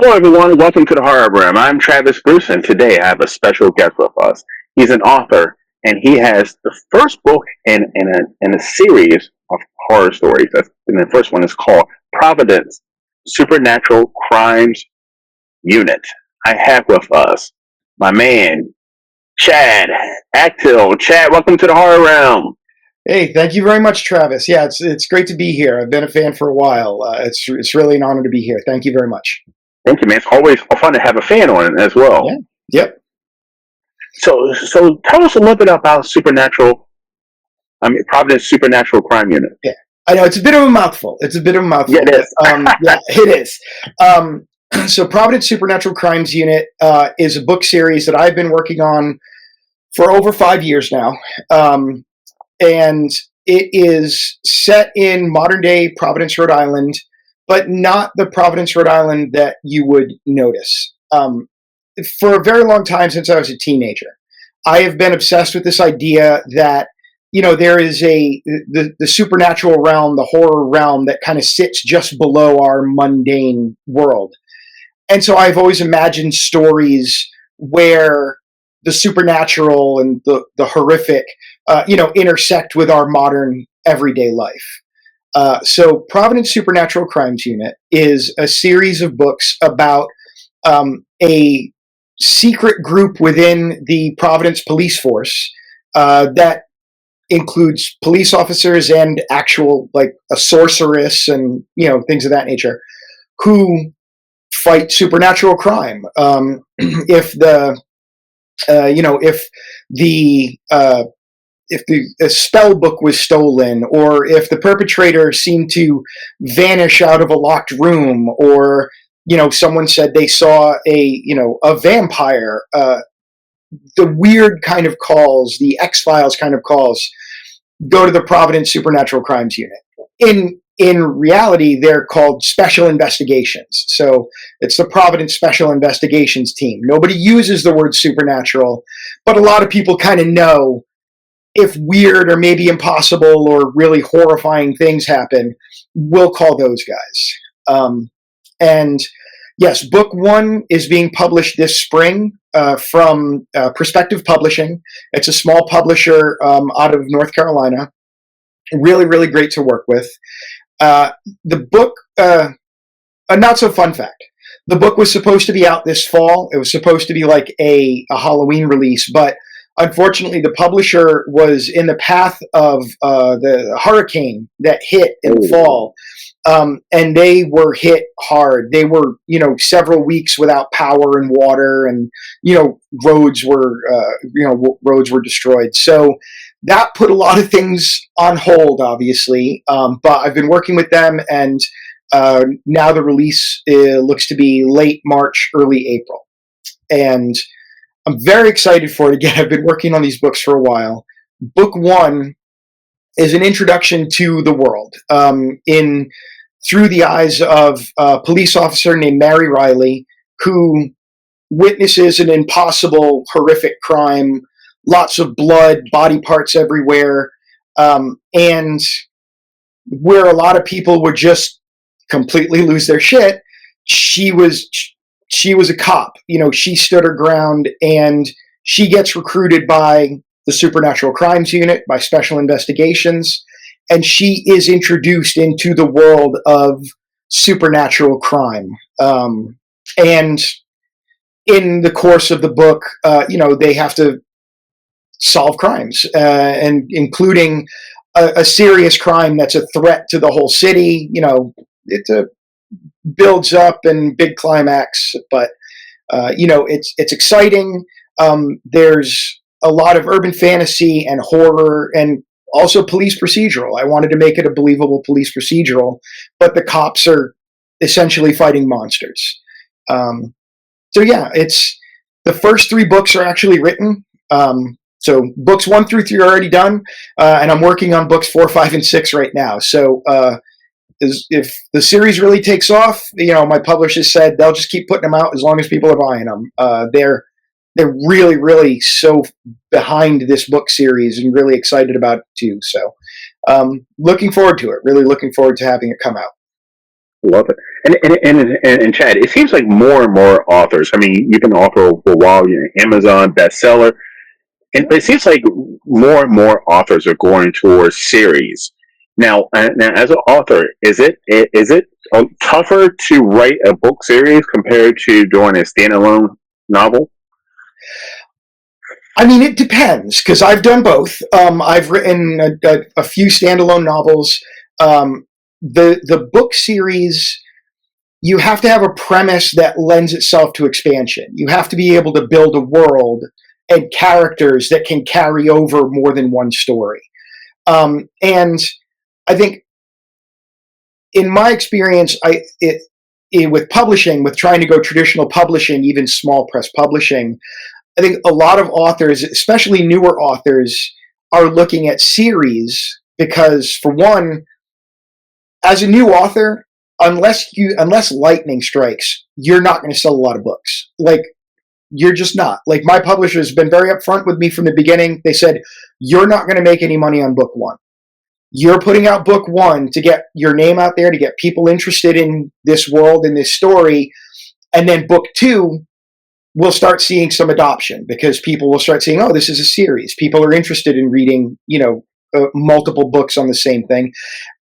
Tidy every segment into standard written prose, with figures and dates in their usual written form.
Hello, everyone. Welcome to the Horror Room. I'm Travis Bruce, and today I have a special guest with us. He's an author, and he has the first book in a series of horror stories. And the first one is called Providence Supernatural Crimes Unit. I have with us my man, Chad Actil. Chad, welcome to the Horror Realm. Hey, thank you very much, Travis. Yeah, it's great to be here. I've been a fan for a while. It's really an honor to be here. Thank you very much. Thank you, man. It's always fun to have a fan on as Yeah. well. Yep. So tell us a little bit about Providence Supernatural Crime Unit. Yeah. I know it's a bit of a mouthful. It's a bit of a mouthful. Yeah, it is. Yeah, it is. So Providence Supernatural Crimes Unit is a book series that I've been working on for over 5 years now. And it is set in modern day Providence, Rhode Island, but not the Providence, Rhode Island that you would notice. For a very long time, since I was a teenager, I have been obsessed with this idea that there is the supernatural realm, the horror realm that kind of sits just below our mundane world. And so I've always imagined stories where the supernatural and the horrific, intersect with our modern everyday life. So Providence Supernatural Crimes Unit is a series of books about a secret group within the Providence police force that includes police officers and actual, like, a sorceress and things of that nature, who fight supernatural crime. If the if the spell book was stolen, or if the perpetrator seemed to vanish out of a locked room, or someone said they saw a vampire, the weird kind of calls, the X-Files kind of calls, go to the Providence Supernatural Crimes Unit. In reality, they're called Special Investigations. So it's the Providence Special Investigations team. Nobody uses the word supernatural, but a lot of people kind of know if weird or maybe impossible or really horrifying things happen, we'll call those guys. And yes, book one is being published this spring from Perspective Publishing. It's a small publisher out of North Carolina. Really, really great to work with. The book, a not so fun fact. The book was supposed to be out this fall. It was supposed to be like a Halloween release, but unfortunately, the publisher was in the path of the hurricane that hit in the fall, and they were hit hard. They were, several weeks without power and water, and roads were destroyed. So that put a lot of things on hold, obviously. But I've been working with them, and now the release looks to be late March, early April, and I'm very excited for it. Again, I've been working on these books for a while. Book one is an introduction to the world through the eyes of a police officer named Mary Riley, who witnesses an impossible, horrific crime, lots of blood, body parts everywhere, and where a lot of people would just completely lose their shit. She was a cop. She stood her ground, and she gets recruited by the Supernatural Crimes Unit, by Special Investigations, and she is introduced into the world of supernatural crime. And in the course of the book, they have to solve crimes, and including a serious crime that's a threat to the whole city. It builds up and big climax, but it's exciting. There's a lot of urban fantasy and horror, and also police procedural. I wanted to make it a believable police procedural, but the cops are essentially fighting monsters. So yeah, it's the first three books are actually written. So books 1 through 3 are already done, and I'm working on books 4, 5, and 6 right now. So if the series really takes off, my publishers said they'll just keep putting them out as long as people are buying them. They're really, really so behind this book series and really excited about it too. So looking forward to it. Really looking forward to having it come out. Love it. And Chad, it seems like more and more authors. I mean, you've been an author for a while. You're an Amazon bestseller, and it seems like more and more authors are going towards series. Now, as an author, is it tougher to write a book series compared to doing a standalone novel? I mean, it depends because I've done both. I've written a few standalone novels. The book series, you have to have a premise that lends itself to expansion. You have to be able to build a world and characters that can carry over more than one story. And I think, in my experience, with publishing, with trying to go traditional publishing, even small press publishing, I think a lot of authors, especially newer authors, are looking at series because, for one, as a new author, unless lightning strikes, you're not going to sell a lot of books. Like, you're just not. Like, my publisher has been very upfront with me from the beginning. They said, you're not going to make any money on book one. You're putting out book one to get your name out there, to get people interested in this world and this story. And then book two, we'll start seeing some adoption because people will start saying, oh, this is a series. People are interested in reading, multiple books on the same thing.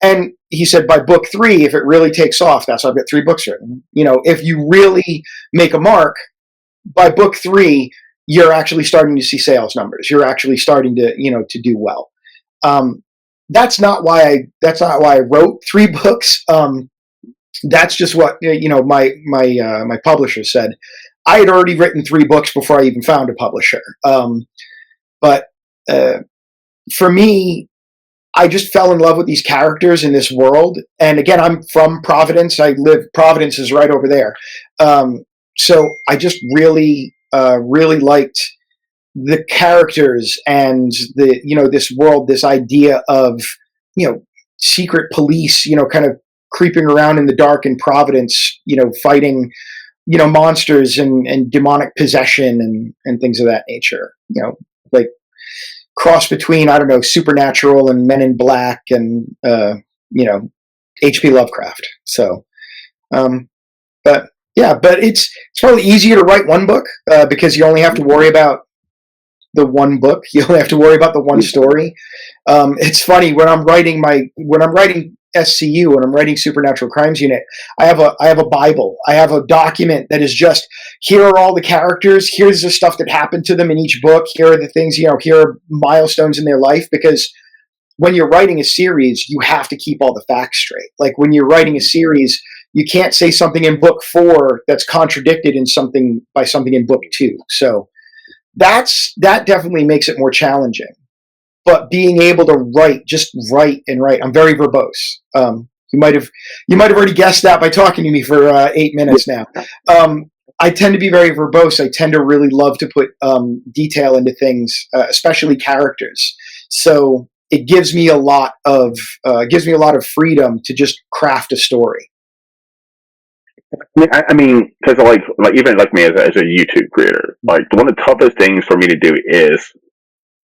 And he said, by book three, if it really takes off, that's how I've got 3 books written. If you really make a mark, by book three, you're actually starting to see sales numbers. You're actually starting to do well. That's not why I wrote 3 books. That's just what my publisher said. I had already written 3 books before I even found a publisher. But for me, I just fell in love with these characters in this world. And again, I'm from Providence. Providence is right over there. So I just really liked the characters and this world, this idea of, secret police, kind of creeping around in the dark in Providence, fighting, monsters and demonic possession and things of that nature, like cross between, I don't know, Supernatural and Men in Black and, H.P. Lovecraft. So, but yeah, but it's probably easier to write one book because you only have to worry about the one book. You only have to worry about the one story. It's funny when I'm writing SCU, when I'm writing Supernatural Crimes Unit, I have a Bible. I have a document that is just, here are all the characters. Here's the stuff that happened to them in each book. Here are the things, here are milestones in their life. Because when you're writing a series, you have to keep all the facts straight. Like when you're writing a series, you can't say something in book 4 that's contradicted by something in book 2. So that definitely makes it more challenging. But being able to write and write. I'm very verbose. You might have already guessed that by talking to me for 8 minutes now. I tend to be very verbose. I tend to really love to put detail into things, especially characters. So it gives me a lot of freedom to just craft a story. I mean, because like even like me as a YouTube creator, like one of the toughest things for me to do is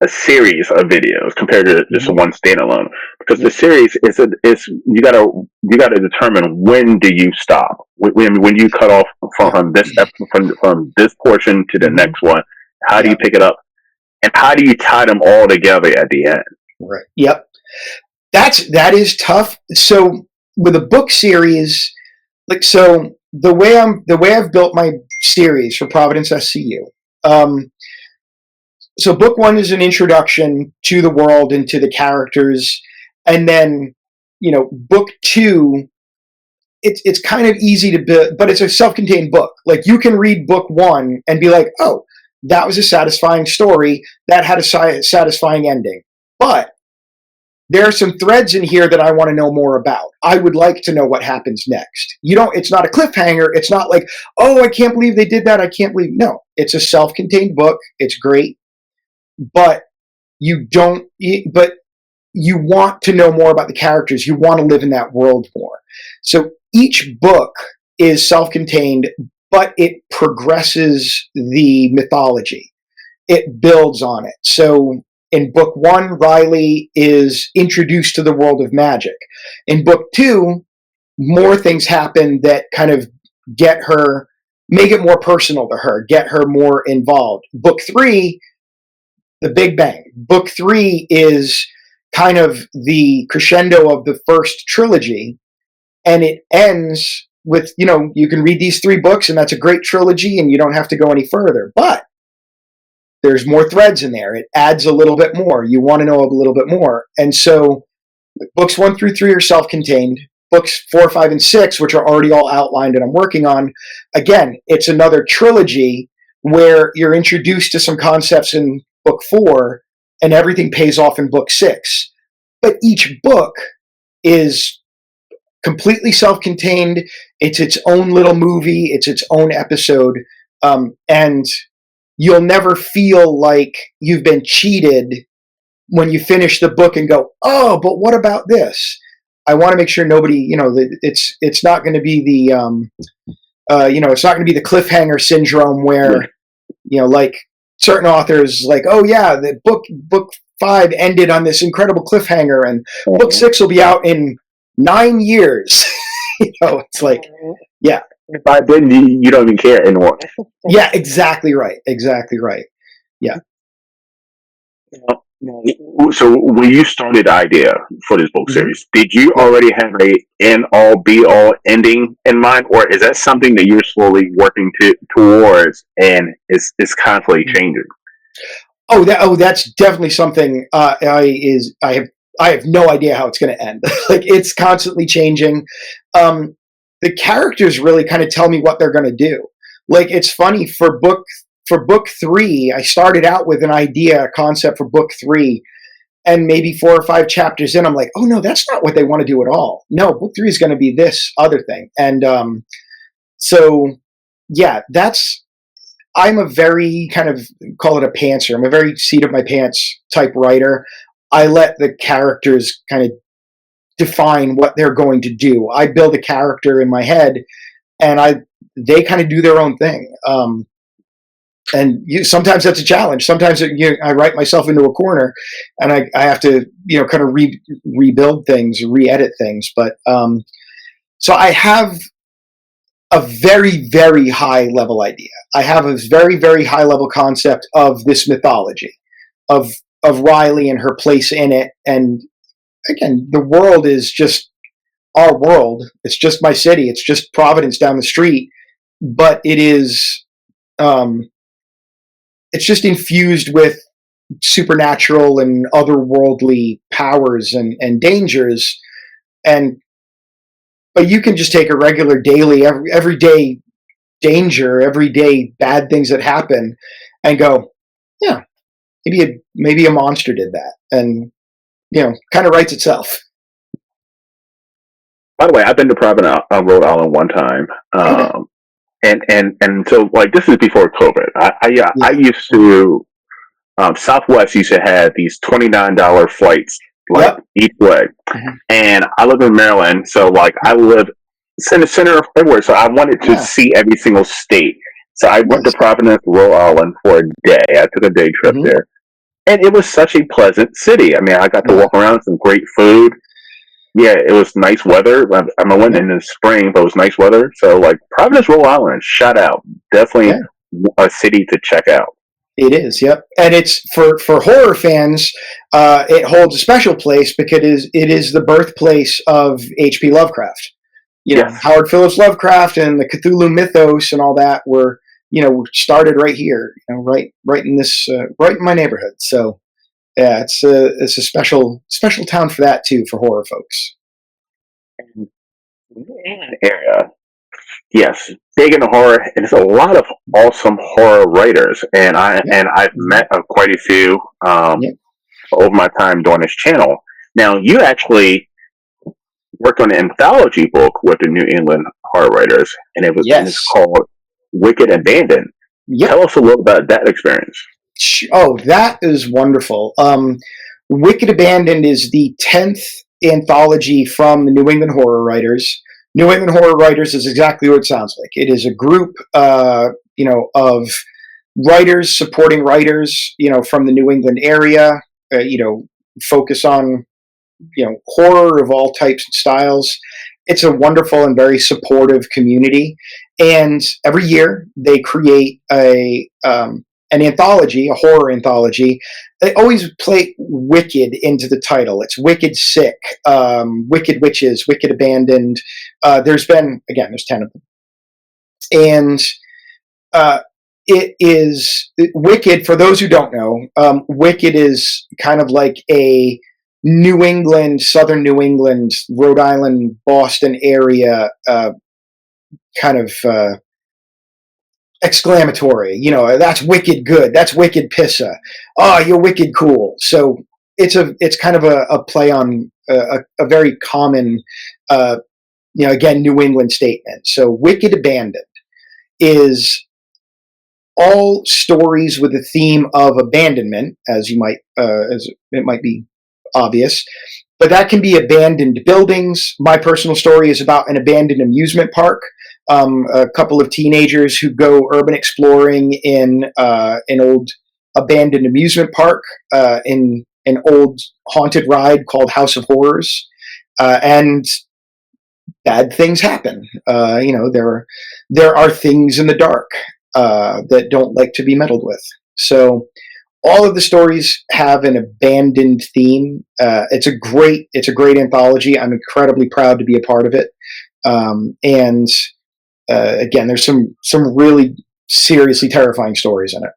a series of videos compared to just one standalone. Because the series is you gotta determine when do you stop, when you cut off from this from this portion to the next one. How do you pick it up, and how do you tie them all together at the end? Right. Yep. That is tough. So with a book series, the way I've built my series for Providence SCU. So book 1 is an introduction to the world and to the characters, and then book 2. It's kind of easy to build, but it's a self-contained book. Like you can read book 1 and be like, oh, that was a satisfying story that had a satisfying ending, but there are some threads in here that I want to know more about. I would like to know what happens next. It's not a cliffhanger. It's not like, oh, I can't believe they did that. I can't believe. No, it's a self-contained book. It's great. But you want to know more about the characters. You want to live in that world more. So each book is self-contained, but it progresses the mythology. It builds on it. So in book 1, Riley is introduced to the world of magic. In book 2, more things happen that kind of get her, make it more personal to her, get her more involved. Book 3, the Big Bang. Book 3 is kind of the crescendo of the first trilogy, and it ends with, you can read these 3 books and that's a great trilogy and you don't have to go any further. But there's more threads in there. It adds a little bit more. You want to know a little bit more. And so books 1 through 3 are self-contained. Books 4, 5, and 6, which are already all outlined and I'm working on, again, it's another trilogy where you're introduced to some concepts in book 4 and everything pays off in book 6. But each book is completely self-contained. It's its own little movie. It's its own episode. And you'll never feel like you've been cheated when you finish the book and go, oh, but what about this? I want to make sure nobody, it's not going to be the, it's not going to be the cliffhanger syndrome where, like certain authors like, oh yeah, the book 5 ended on this incredible cliffhanger and book 6 will be out in 9 years. It's like, yeah. If I didn't, you don't even care anymore. Yeah, exactly right. Exactly right. Yeah. So when you started the idea for this book series, did you already have a end all be all ending in mind, or is that something that you're slowly working towards and it's constantly changing? That's definitely something. I have no idea how it's going to end. Like it's constantly changing. The characters really kind of tell me what they're going to do. Like it's funny for book 3, I started out with an idea, a concept for book 3, and maybe 4 or 5 chapters in, I'm like, oh no, that's not what they want to do at all. No, book 3 is going to be this other thing. And so yeah, I'm a very kind of, call it a pantser. I'm a very seat of my pants type writer. I let the characters kind of define what they're going to do. I build a character in my head and they kind of do their own thing. And sometimes that's a challenge. Sometimes I write myself into a corner and I have to, kind of rebuild things, re-edit things. But so I have a very, very high level idea. I have a very, very high level concept of this mythology, of Riley and her place in it. And again, the world is just our world. It's just my city. It's just Providence down the street. But it is, it's just infused with supernatural and otherworldly powers and dangers. But you can just take a regular daily, everyday danger, everyday bad things that happen and go, yeah, maybe a monster did that. And, kind of writes itself. By the way, I've been to Providence, Rhode Island one time. And so like this is before COVID. I used to Southwest used to have these $29 flights each way, and I live in Maryland, so like I live in the center of everywhere. So I wanted to see every single state. So I went to Providence, Rhode Island for a day. I took a day trip there, and it was such a pleasant city. I mean, I got to walk around, some great food. Yeah, it was nice weather. I went in the spring, but it was nice weather. So, like, Providence, Rhode Island, shout out. Definitely a city to check out. It is, yep. And it's for horror fans, it holds a special place because it is the birthplace of H.P. Lovecraft. Howard Phillips Lovecraft and the Cthulhu mythos and all that were, started right here, right in this, right in my neighborhood. So, yeah, it's a special town for that too, for horror folks. Area, yes, big in horror, and there's a lot of awesome horror writers, and I've met quite a few over my time doing this channel. Now, you actually worked on an anthology book with the New England horror writers, and it's called Wicked Abandoned. Tell us a little about that experience. Oh, that is wonderful. Wicked Abandoned is the 10th anthology from the New England Horror Writers. New England Horror Writers is exactly what it sounds like. It is a group, of writers supporting writers, from the New England area, focus on, horror of all types and styles. it's a wonderful and very supportive community. And every year they create an anthology, a horror anthology. They always play Wicked into the title. It's Wicked Sick, Wicked Witches, Wicked Abandoned. There's 10 of them. And it is Wicked. For those who don't know, Wicked is kind of like a New England, Southern New England, Rhode Island, Boston area kind of exclamatory. That's wicked good. That's wicked pissa. Oh, you're wicked cool. So it's kind of a play on a very common, again, New England statement. So Wicked Abandoned is all stories with a theme of abandonment, as it might be obvious, but that can be abandoned buildings. My personal story is about an abandoned amusement park. A couple of teenagers who go urban exploring in an old abandoned amusement park, in an old haunted ride called House of Horrors, and bad things happen. There are things in the dark that don't like to be meddled with. So all of the stories have an abandoned theme. It's a great anthology. I'm incredibly proud to be a part of it. And again, there's some really seriously terrifying stories in it.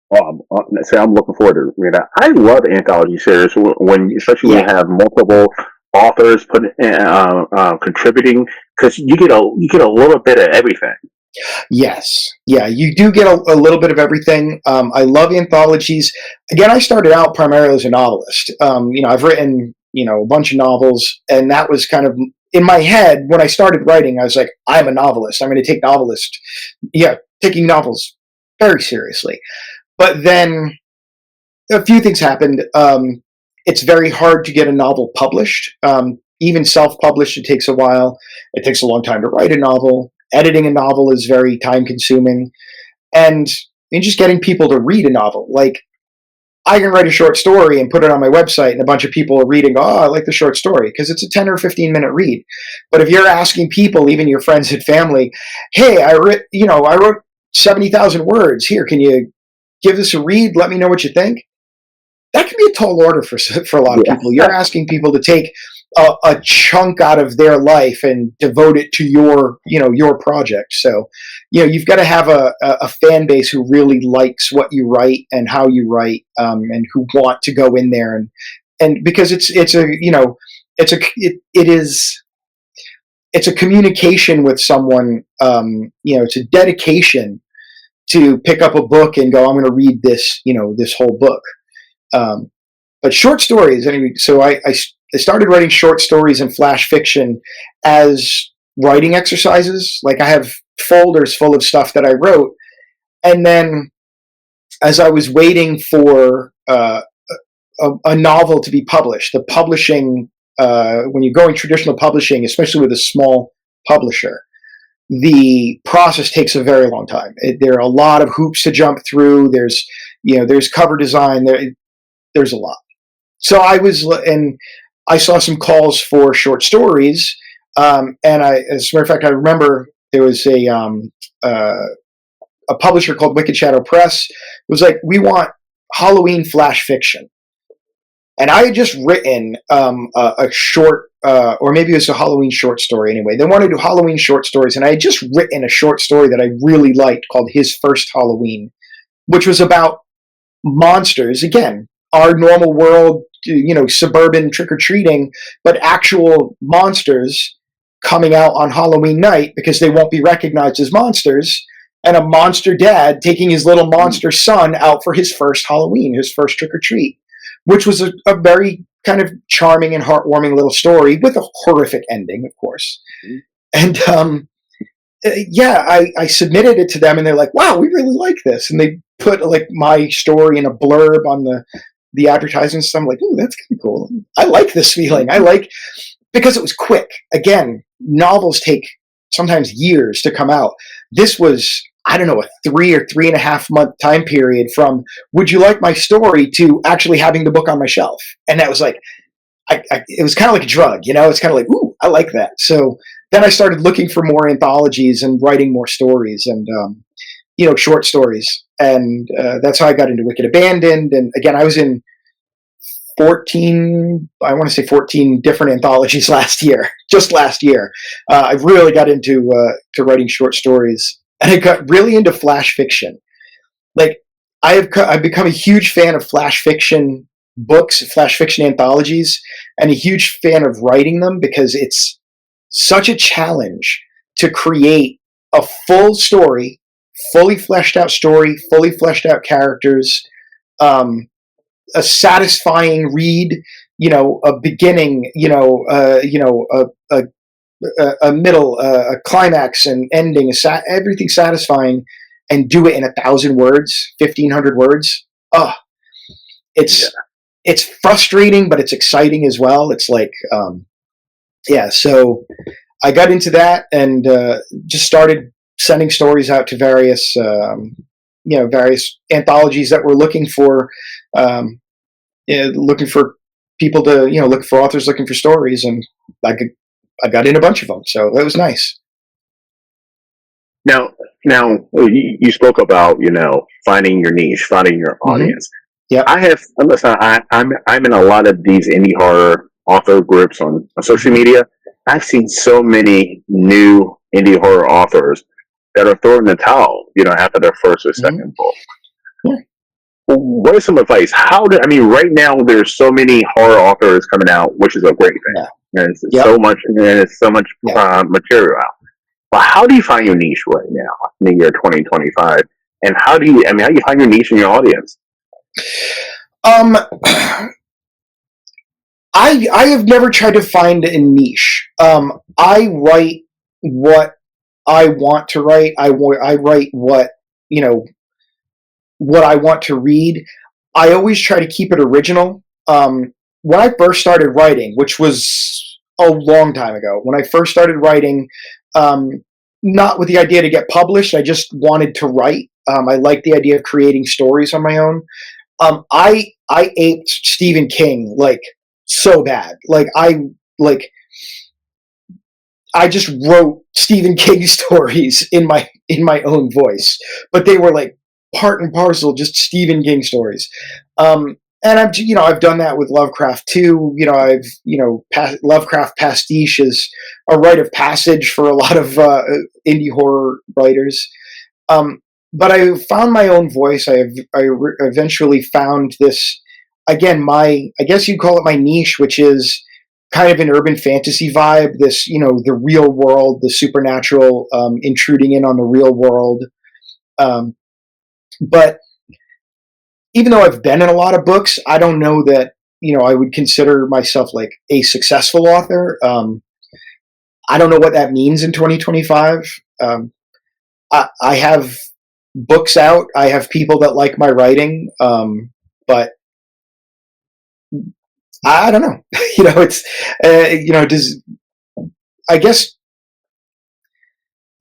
Well, I'm looking forward to reading that. I love anthology series especially when you have multiple authors contributing, because you get a little bit of everything. Yes. Yeah, you do get a little bit of everything. I love anthologies. Again, I started out primarily as a novelist. I've written, a bunch of novels, and that was kind of in my head when I started writing. I was like, I'm a novelist. I'm going to take taking novels very seriously. But then a few things happened. It's very hard to get a novel published. Even self-published, it takes a while. It takes a long time to write a novel. Editing a novel is very time-consuming. And just getting people to read a novel. Like, I can write a short story and put it on my website, and a bunch of people are reading, I like the short story, because it's a 10 or 15-minute read. But if you're asking people, even your friends and family, hey, I wrote 70,000 words. Here, can you give this a read? Let me know what you think. That can be a tall order for a lot of people. You're asking people to take a chunk out of their life and devote it to your project. So, you've got to have a fan base who really likes what you write and how you write, and who want to go in there and because it's a communication with someone. It's a dedication to pick up a book and go, I'm going to read this, this whole book. But short stories, anyway. So I started writing short stories and flash fiction as writing exercises. Like, I have folders full of stuff that I wrote. And then as I was waiting for a novel to be published, the publishing, when you're going traditional publishing, especially with a small publisher, the process takes a very long time. There are a lot of hoops to jump through. There's cover design. There's a lot. So I saw some calls for short stories, and as a matter of fact, I remember there was a publisher called Wicked Shadow Press. It was like, we want Halloween flash fiction, and I had just written a short, or maybe it was a Halloween short story. Anyway, they wanted to do Halloween short stories, and I had just written a short story that I really liked called His First Halloween, which was about monsters. Again, our normal world, suburban trick-or-treating, but actual monsters coming out on Halloween night because they won't be recognized as monsters, and a monster dad taking his little monster son out for his first Halloween, his first trick-or-treat, which was a very kind of charming and heartwarming little story with a horrific ending, of course. And I submitted it to them, and they're like, wow, we really like this. And they put like my story in a blurb on the advertising. So I'm like, ooh, that's kind of cool. I like this feeling. Because it was quick. Again, novels take sometimes years to come out. This was, I don't know, a 3 or 3.5 month time period from, would you like my story, to actually having the book on my shelf. And that was like, it was kind of like a drug, you know. It's kind of like, ooh, I like that. So then I started looking for more anthologies and writing more stories and short stories, and that's how I got into Wicked Abandoned. And again, I was in 14 different anthologies last year, just last year. I really got into to writing short stories, and I got really into flash fiction. Like I've become a huge fan of flash fiction books, flash fiction anthologies, and a huge fan of writing them because it's such a challenge to create a full story, fully fleshed out story, fully fleshed out characters, um, a satisfying read, a beginning, a middle, a climax, and ending, everything satisfying, and do it in 1,000 words, 1,500 words. Oh, Yeah. it's frustrating, but it's exciting as well. It's like, yeah. So I got into that and just started sending stories out to various anthologies that were um, looking for people to, look for authors looking for stories, and I got in a bunch of them, so that was nice. Now, now you spoke about finding your niche, finding your Mm-hmm. audience. Yep. I have listen. I'm in a lot of these indie horror author groups on social media. I've seen so many new indie horror authors that are throwing the towel, after their first or Mm-hmm. second book. Yeah. What is some advice? Right now there's so many horror authors coming out, which is a great thing. Yeah. And it's Yep. so much, Yep. material out. Well, how do you find your niche right now in the year 2025? And how do you find your niche in your audience? Um, I have never tried to find a niche. I write what I want to write. I write you know what I want to read. I always try to keep it original. When I first started writing, which was a long time ago, when I first started writing, um, not with the idea to get published, I just wanted to write. I liked the idea of creating stories on my own. I aped Stephen King like so bad. Like I just wrote Stephen King stories in my own voice, but they were like part and parcel just Stephen King stories. And I've done that with Lovecraft too. Lovecraft pastiche is a rite of passage for a lot of indie horror writers. Um, but I found my own voice. Eventually found this again. I guess you'd call it my niche, which is kind of an urban fantasy vibe. This, the real world, the supernatural, intruding in on the real world. Um, but even though I've been in a lot of books, I don't know that I would consider myself like a successful author. I don't know what that means in 2025. I have books out. I have people that like my writing, but I don't know. It's does I guess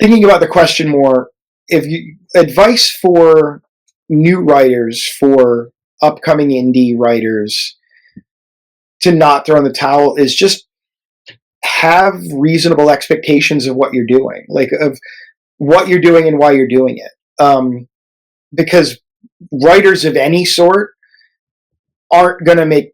thinking about the question more, if you advice for new writers, for upcoming indie writers, to not throw in the towel is just have reasonable expectations of what you're doing, like of what you're doing and why you're doing it. Because writers of any sort aren't going to make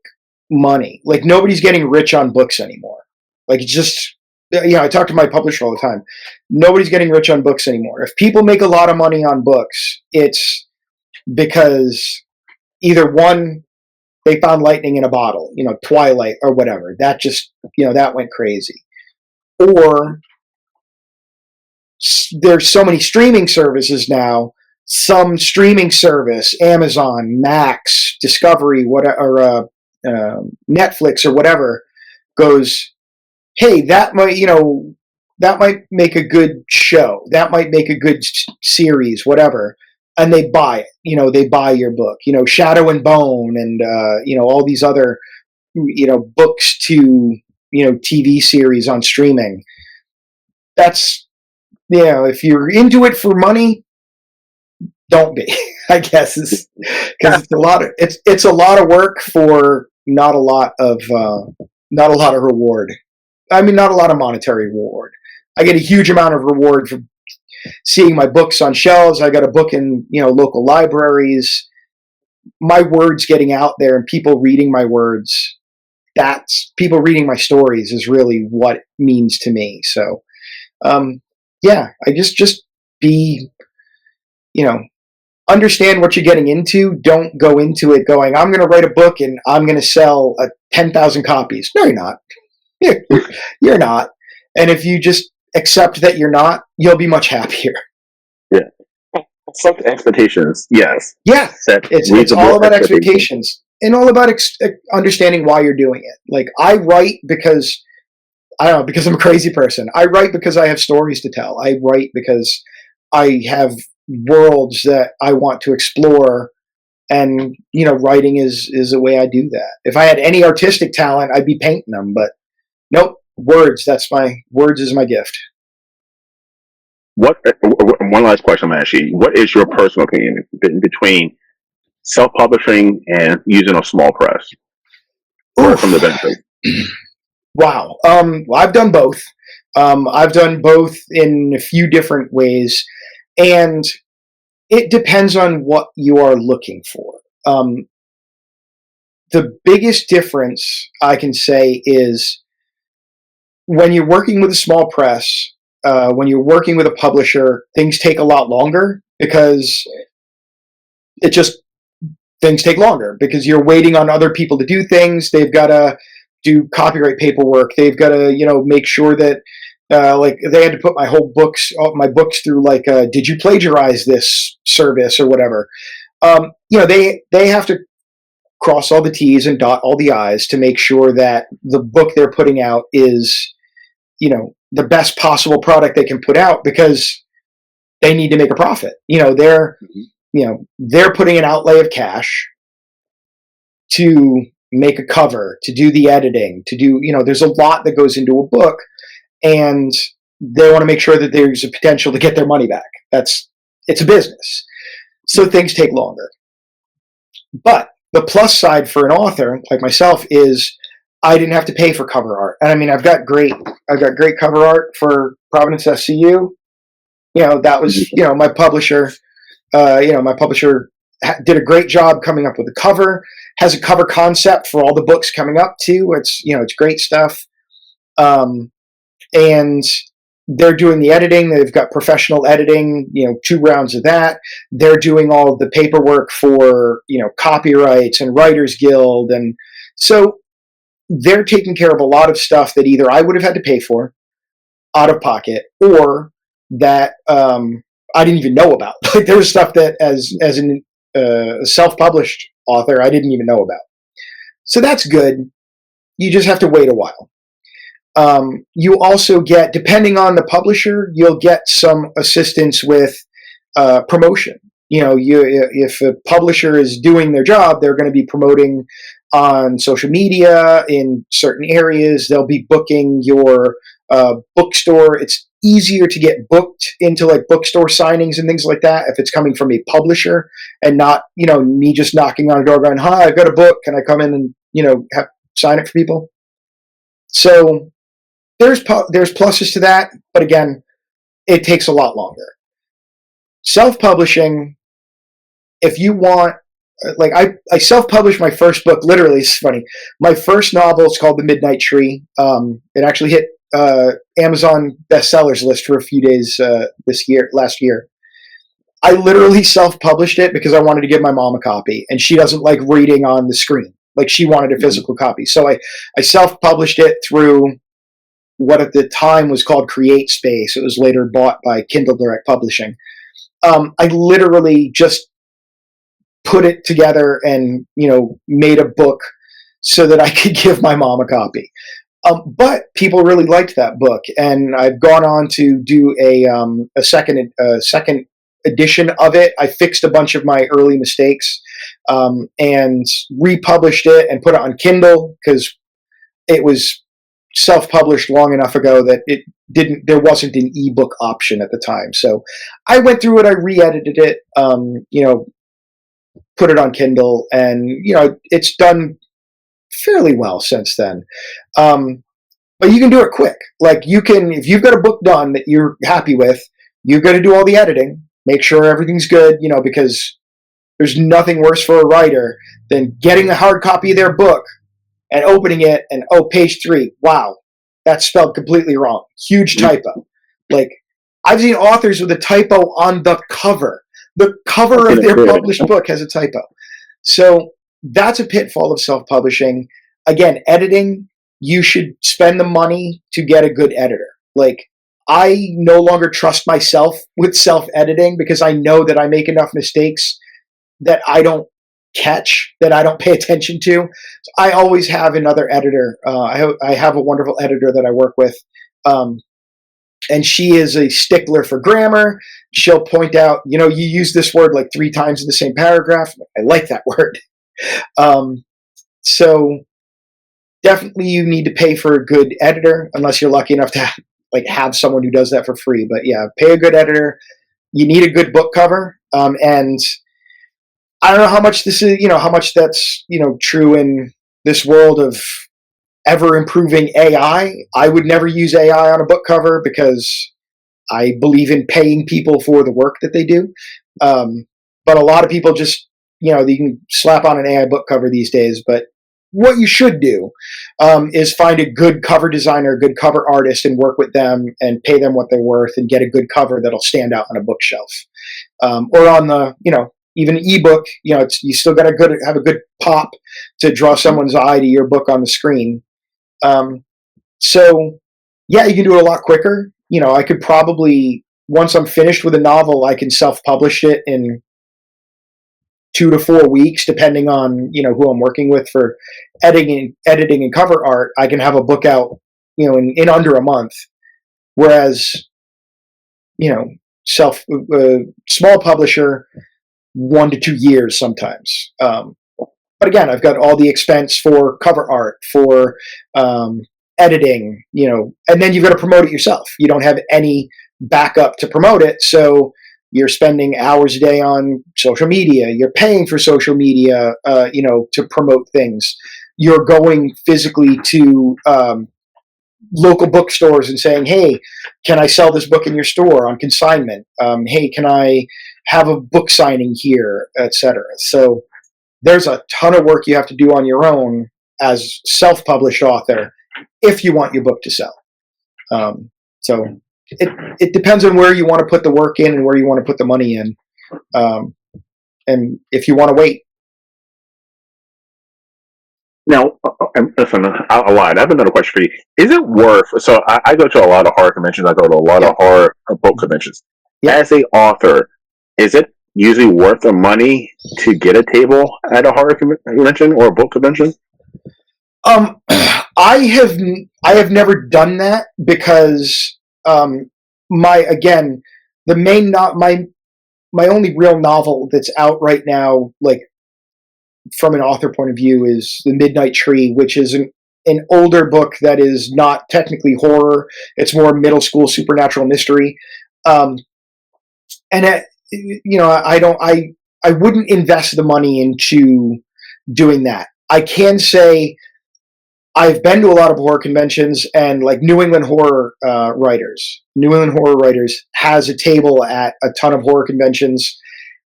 money. Like nobody's getting rich on books anymore. Like it's just, I talk to my publisher all the time. Nobody's getting rich on books anymore. If people make a lot of money on books, it's because either one, they found lightning in a bottle, Twilight or whatever. That just, that went crazy. Or there's so many streaming services now. Some streaming service, Amazon, Max, Discovery, Netflix or whatever, goes, hey, that might make a good show. That might make a good series, whatever. And they buy it. They buy your book. Shadow and Bone, and all these other books to TV series on streaming. That's if you're into it for money, don't be. I guess is because it's a lot of work for not a lot of not a lot of reward. I mean, not a lot of monetary reward. I get a huge amount of reward for seeing my books on shelves. I got a book in, local libraries. My words getting out there and people reading my words, that's people reading my stories is really what it means to me. So, yeah, I just be, you know, understand what you're getting into. Don't go into it going, I'm going to write a book and I'm going to sell 10,000 copies. No, you're not. You're not. And if you just accept that you're not, you'll be much happier. Yeah. Set expectations. Yes. Yeah. Set It's all about expectations and all about understanding why you're doing it. Like I write because I don't know, because I'm a crazy person. I write because I have stories to tell. I write because I have worlds that I want to explore, and writing is a way I do that. If I had any artistic talent, I'd be painting them, but nope, words. Words is my gift. What? One last question I'm going to ask you. What is your personal opinion between self-publishing and using a small press? What are some of the benefits? Wow. I've done both. I've done both in a few different ways, and it depends on what you are looking for. The biggest difference I can say is when you're working with a small press, when you're working with a publisher, things take a lot longer because it just things take longer because you're waiting on other people to do things. They've got to do copyright paperwork. They've got to make sure that like they had to put my books through like did you plagiarize this service or whatever. They have to cross all the T's and dot all the I's to make sure that the book they're putting out is the best possible product they can put out because they need to make a profit. They're putting an outlay of cash to make a cover, to do the editing, to do, there's a lot that goes into a book, and they want to make sure that there's a potential to get their money back. It's a business. So things take longer. But the plus side for an author like myself is I didn't have to pay for cover art. And I mean, I've got great cover art for Providence SCU. That was, my publisher, did a great job coming up with a cover, has a cover concept for all the books coming up too. It's great stuff. And they're doing the editing. They've got professional editing, 2 rounds of that. They're doing all of the paperwork for, copyrights and Writers Guild. And so they're taking care of a lot of stuff that either I would have had to pay for out of pocket or that I didn't even know about. Like there was stuff that as a self-published author, I didn't even know about. So that's good. You just have to wait a while. You also get, depending on the publisher, you'll get some assistance with promotion. If a publisher is doing their job, they're going to be promoting on social media in certain areas. They'll be booking your bookstore. It's easier to get booked into like bookstore signings and things like that if it's coming from a publisher and not, me just knocking on a door going, hi, I've got a book. Can I come in and, sign it for people? So there's pluses to that, but again, it takes a lot longer. Self-publishing, if you want, like I self-published my first book, literally, it's funny. My first novel is called The Midnight Tree. It actually hit Amazon bestsellers list for a few days last year. I literally self-published it because I wanted to give my mom a copy, and she doesn't like reading on the screen. Like she wanted a physical copy. So I self-published it through what at the time was called Create Space. It was later bought by Kindle Direct Publishing. I literally just put it together and, made a book so that I could give my mom a copy. But people really liked that book, and I've gone on to do a second edition of it. I fixed a bunch of my early mistakes and republished it and put it on Kindle because it was self-published long enough ago that there wasn't an ebook option at the time. So I went through it, I re-edited it, put it on Kindle, and it's done fairly well since then. Um, but you can do it quick. Like you can, if you've got a book done that you're happy with, you've got to do all the editing, make sure everything's good, because there's nothing worse for a writer than getting a hard copy of their book and opening it and, oh, page 3, wow, that's spelled completely wrong. Huge typo. Like, I've seen authors with a typo on the cover. The cover of their published book has a typo. So that's a pitfall of self-publishing. Again, editing, you should spend the money to get a good editor. Like, I no longer trust myself with self-editing because I know that I make enough mistakes that I don't catch, that I don't pay attention to. So I always have another editor. I have a wonderful editor that I work with. And she is a stickler for grammar. She'll point out, you use this word like 3 times in the same paragraph. I like that word. So definitely you need to pay for a good editor unless you're lucky enough to have someone who does that for free. But yeah, pay a good editor. You need a good book cover. And I don't know how much this is, how much that's, true in this world of ever improving AI. I would never use AI on a book cover because I believe in paying people for the work that they do. But a lot of people just, you can slap on an AI book cover these days. But what you should do is find a good cover designer, a good cover artist, and work with them and pay them what they're worth and get a good cover that'll stand out on a bookshelf or on the, even ebook. You still got to have a good pop to draw someone's eye to your book on the screen. So yeah, you can do it a lot quicker. I could probably, once I'm finished with a novel, I can self-publish it in 2 to 4 weeks, depending on, who I'm working with for editing and cover art. I can have a book out, in under a month. Whereas, small publisher, 1 to 2 years sometimes. But again, I've got all the expense for cover art, for editing, and then you've got to promote it yourself. You don't have any backup to promote it, so you're spending hours a day on social media. You're paying for social media, to promote things. You're going physically to local bookstores and saying, hey, can I sell this book in your store on consignment? Hey, can I have a book signing here, etc. So there's a ton of work you have to do on your own as self-published author if you want your book to sell. So it depends on where you want to put the work in and where you want to put the money in, and if you want to wait. Now, listen, I lied. I have another question for you. Is it worth? So I go to a lot of horror conventions. I go to a lot of horror book conventions. Yeah. As a author, is it usually worth the money to get a table at a horror convention or a book convention? I have never done that because my only real novel that's out right now, like from an author point of view, is The Midnight Tree, which is an older book that is not technically horror. It's more middle school supernatural mystery. And I wouldn't invest the money into doing that. I can say I've been to a lot of horror conventions, and like New England Horror Writers has a table at a ton of horror conventions,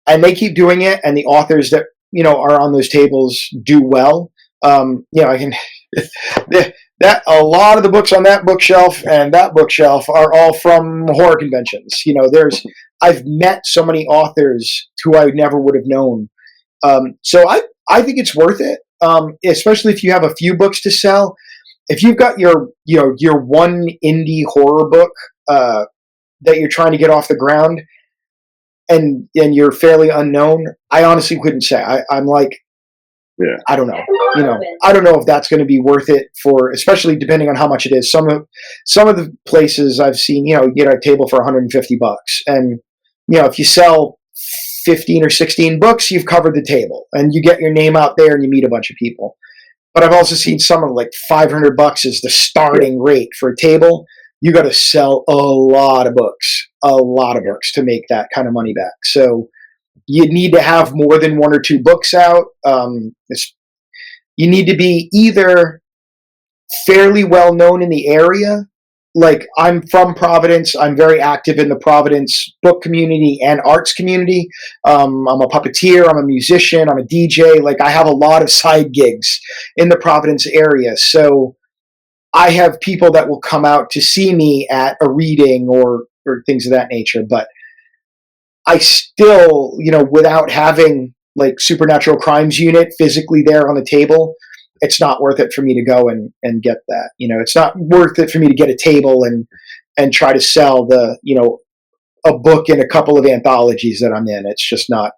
and they keep doing it. And the authors that are on those tables do well. I can that a lot of the books on that bookshelf and that bookshelf are all from horror conventions. I've met so many authors who I never would have known. So I think it's worth it. Especially if you have a few books to sell. If you've got your one indie horror book that you're trying to get off the ground, and you're fairly unknown, I honestly couldn't say. I'm like, yeah, I don't know. I don't know if that's going to be worth it for, especially depending on how much it is. Some of the places I've seen, you get a table for $150, and if you sell 15 or 16 books, you've covered the table and you get your name out there and you meet a bunch of people. But I've also seen some of like $500 is the starting rate for a table. You got to sell a lot of books to make that kind of money back. So you need to have more than 1 or 2 books out. You need to be either fairly well known in the area. Like, I'm from Providence. I'm very active in the Providence book community and arts community. I'm a puppeteer. I'm a musician. I'm a DJ. Like, I have a lot of side gigs in the Providence area. So I have people that will come out to see me at a reading or things of that nature. But I still, without having like Supernatural Crimes Unit physically there on the table, it's not worth it for me to go and get that. It's not worth it for me to get a table and try to sell a book and a couple of anthologies that I'm in. It's just not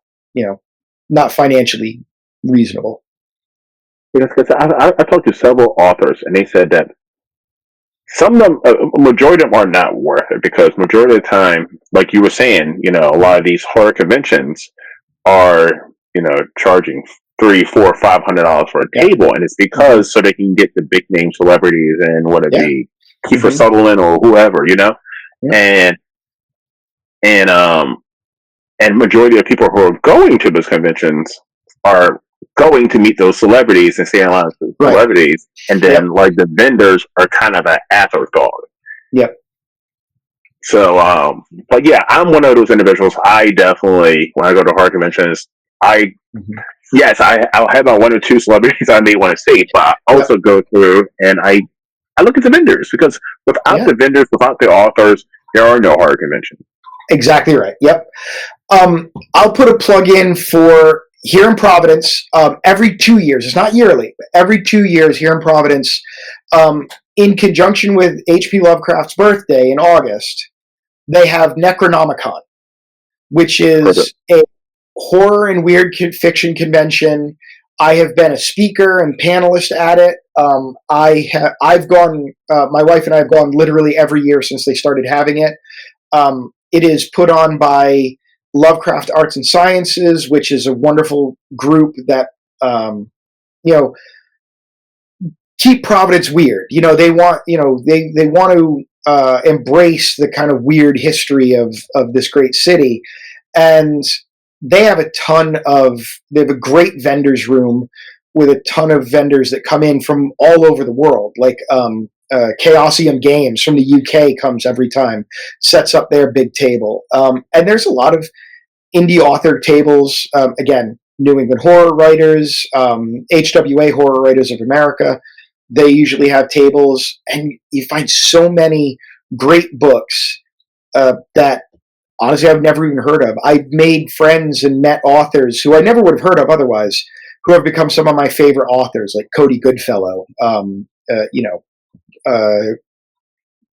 financially reasonable. Because I talked to several authors, and they said that some of them, a majority of them are not worth it because majority of the time, like you were saying, a lot of these horror conventions are, charging $300, $400, $500 for a Yeah. table, and it's because so they can get the big name celebrities and whether it be Kiefer Sutherland or whoever, and and and majority of people who are going to those conventions are going to meet those celebrities and stay in line with the celebrities, and then like the vendors are kind of an afterthought. Yep. So, but yeah, I'm one of those individuals. I definitely, when I go to horror conventions, yes, I'll have my one or two celebrities I may want to see, but I also go through and I look at the vendors because without the vendors, without the authors, there are no horror conventions. Exactly right. Yep. I'll put a plug in for here in Providence. Every 2 years, it's not yearly, but every 2 years here in Providence, in conjunction with H.P. Lovecraft's birthday in August, they have Necronomicon, which is a horror and weird fiction convention. I have been a speaker and panelist at it. I've gone. My wife and I have gone literally every year since they started having it. It is put on by Lovecraft Arts and Sciences, which is a wonderful group that keep Providence weird. They want they want to embrace the kind of weird history of this great city, and they have they have a great vendors room with a ton of vendors that come in from all over the world, like Chaosium Games from the UK comes every time, sets up their big table, and there's a lot of indie author tables. Again, New England horror writers, HWA Horror Writers of America. They usually have tables, and you find so many great books that honestly I've never even heard of. I've made friends and met authors who I never would have heard of otherwise, who have become some of my favorite authors, like Cody Goodfellow.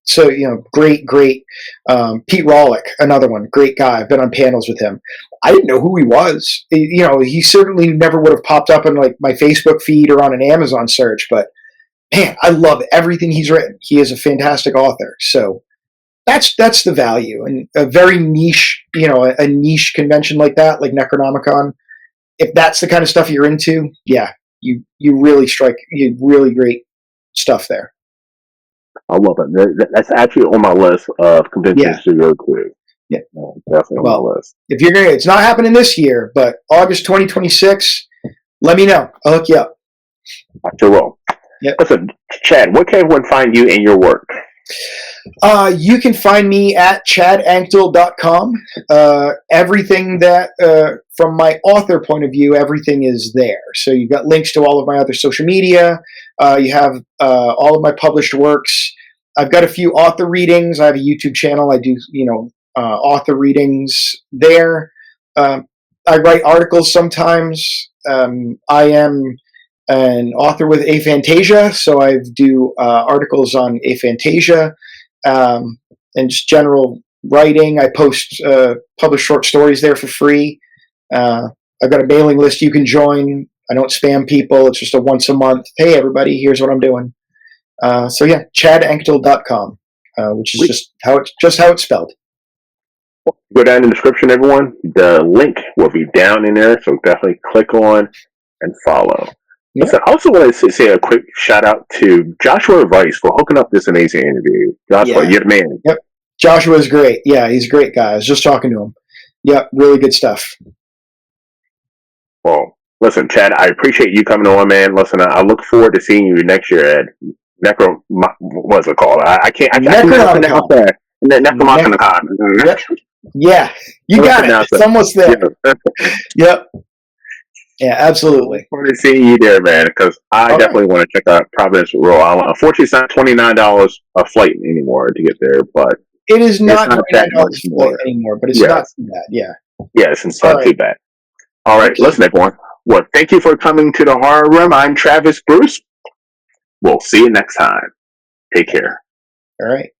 So great Pete Rawlick, another one, great guy. I've been on panels with him. I didn't know who he was. He certainly never would have popped up in like my Facebook feed or on an Amazon search, but man, I love everything he's written. He is a fantastic author. So that's the value, and a very niche, a niche convention like that, like Necronomicon. If that's the kind of stuff you're into, yeah, you really you really great stuff there. I love it. That's actually on my list of conventions to go to. Yeah, definitely on my list. If you're it's not happening this year, but August 2026, let me know. I'll hook you up. I sure will. Yep. Listen, Chad, where can everyone find you and your work? You can find me at chadankdal.com. Everything that, from my author point of view, everything is there. So you've got links to all of my other social media. You have all of my published works. I've got a few author readings. I have a YouTube channel. I do, author readings there. I write articles sometimes. I am an author with Aphantasia, so I do articles on Aphantasia and just general writing. I publish short stories there for free. I've got a mailing list you can join. I don't spam people. It's just a once a month, hey, everybody, here's what I'm doing. So yeah, chadankdal.com, which is how it's spelled. Go down in the description, everyone. The link will be down in there, so definitely click on and follow. Yeah. So I also want to say a quick shout out to Joshua Weiss for hooking up this amazing interview. Joshua, you're the man. Yep. Joshua's great. Yeah, he's a great guy. I was just talking to him. Yep, really good stuff. Well, Listen, Chad, I appreciate you coming on, man. Listen, I look forward to seeing you next year at what's it called? I can't pronounce Necronomicon. that. Ne- Necronomicon. yep. Yeah, you Let's got it. pronounce It's it. almost there. Yeah. Yep. Yeah, I look absolutely. forward to seeing you there, man, because I All right. definitely want to check out Providence Rhode Island. Unfortunately, it's not $29 a flight anymore to get there, but It is it's not not that much $29 flight more. anymore, but it's not Yes, too bad. Yeah. yes, it's All not right. too bad. All right, Okay. listen, everyone. Well, thank you for coming to the Horror Room. I'm Travis Bruce. We'll see you next time. Take care. All right.